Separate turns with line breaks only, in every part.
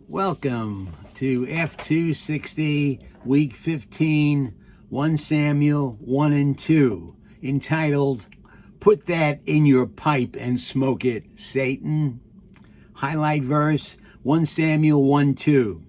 Welcome to F260, week 15, 1 Samuel 1 and 2, entitled, Put That in Your Pipe and Smoke It, Satan. Highlight verse, 1 Samuel 1, 2.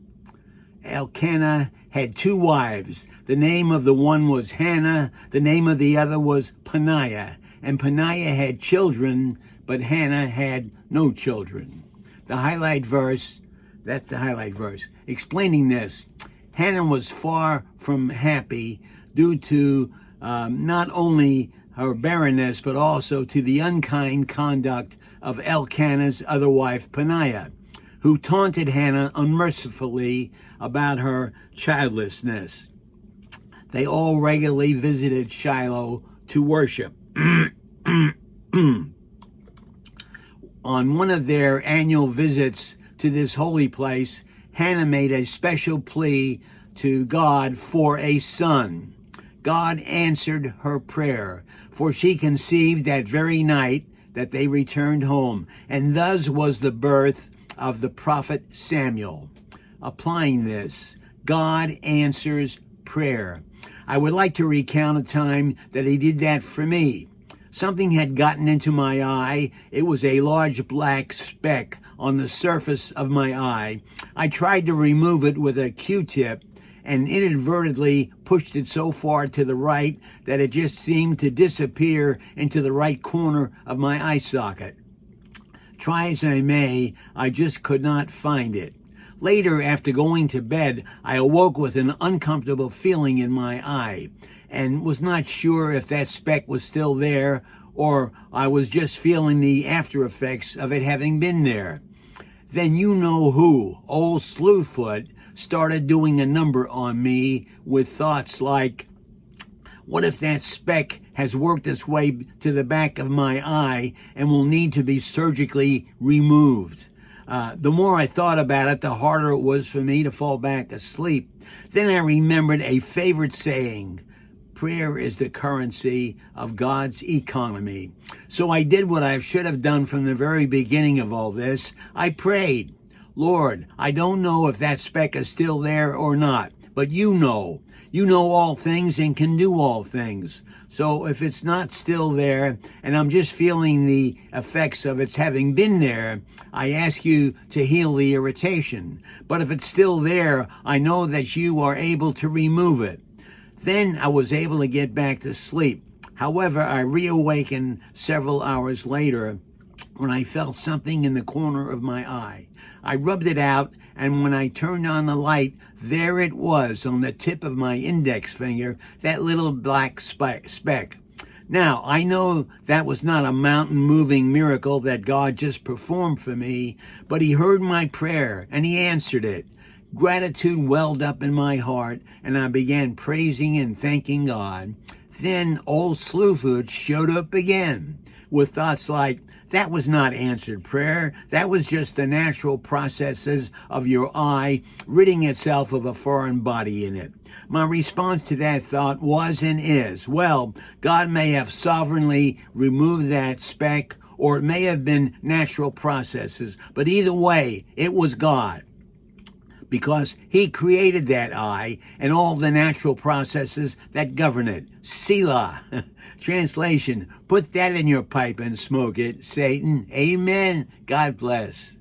Elkanah had 2 wives. The name of the one was Hannah, the name of the other was Peninnah. And Peninnah had children, but Hannah had no children. The highlight verse, that's the highlight verse. Explaining this, Hannah was far from happy due to not only her barrenness, but also to the unkind conduct of Elkanah's other wife, Peninnah, who taunted Hannah unmercifully about her childlessness. They all regularly visited Shiloh to worship. On one of their annual visits to this holy place, Hannah made a special plea to God for a son. God answered her prayer, for she conceived that very night that they returned home, and thus was the birth of the prophet Samuel. Applying this, God answers prayer. I would like to recount a time that he did that for me. Something had gotten into my eye. It was a large black speck on the surface of my eye. I tried to remove it with a Q-tip and inadvertently pushed it so far to the right that it just seemed to disappear into the right corner of my eye socket. Try as I may, I just could not find it. Later, after going to bed, I awoke with an uncomfortable feeling in my eye and was not sure if that speck was still there or I was just feeling the after effects of it having been there. Then you know who, old Slewfoot, started doing a number on me with thoughts like, what if that speck has worked its way to the back of my eye and will need to be surgically removed? The more I thought about it, the harder it was for me to fall back asleep. Then I remembered a favorite saying, prayer is the currency of God's economy. So I did what I should have done from the very beginning of all this. I prayed, Lord, I don't know if that speck is still there or not, but you know. You know all things and can do all things. So if it's not still there and I'm just feeling the effects of its having been there, I ask you to heal the irritation. But if it's still there, I know that you are able to remove it. Then I was able to get back to sleep. However, I reawakened several hours later when I felt something in the corner of my eye. I rubbed it out, and when I turned on the light, there it was on the tip of my index finger, that little black speck. Now, I know that was not a mountain-moving miracle that God just performed for me, but he heard my prayer, and he answered it. Gratitude welled up in my heart, and I began praising and thanking God. Then old Slewfoot showed up again with thoughts like, that was not answered prayer. That was just the natural processes of your eye ridding itself of a foreign body in it. My response to that thought was and is, well, God may have sovereignly removed that speck, or it may have been natural processes, but either way, it was God, because he created that eye and all the natural processes that govern it. Selah. Translation, put that in your pipe and smoke it, Satan. Amen. God bless.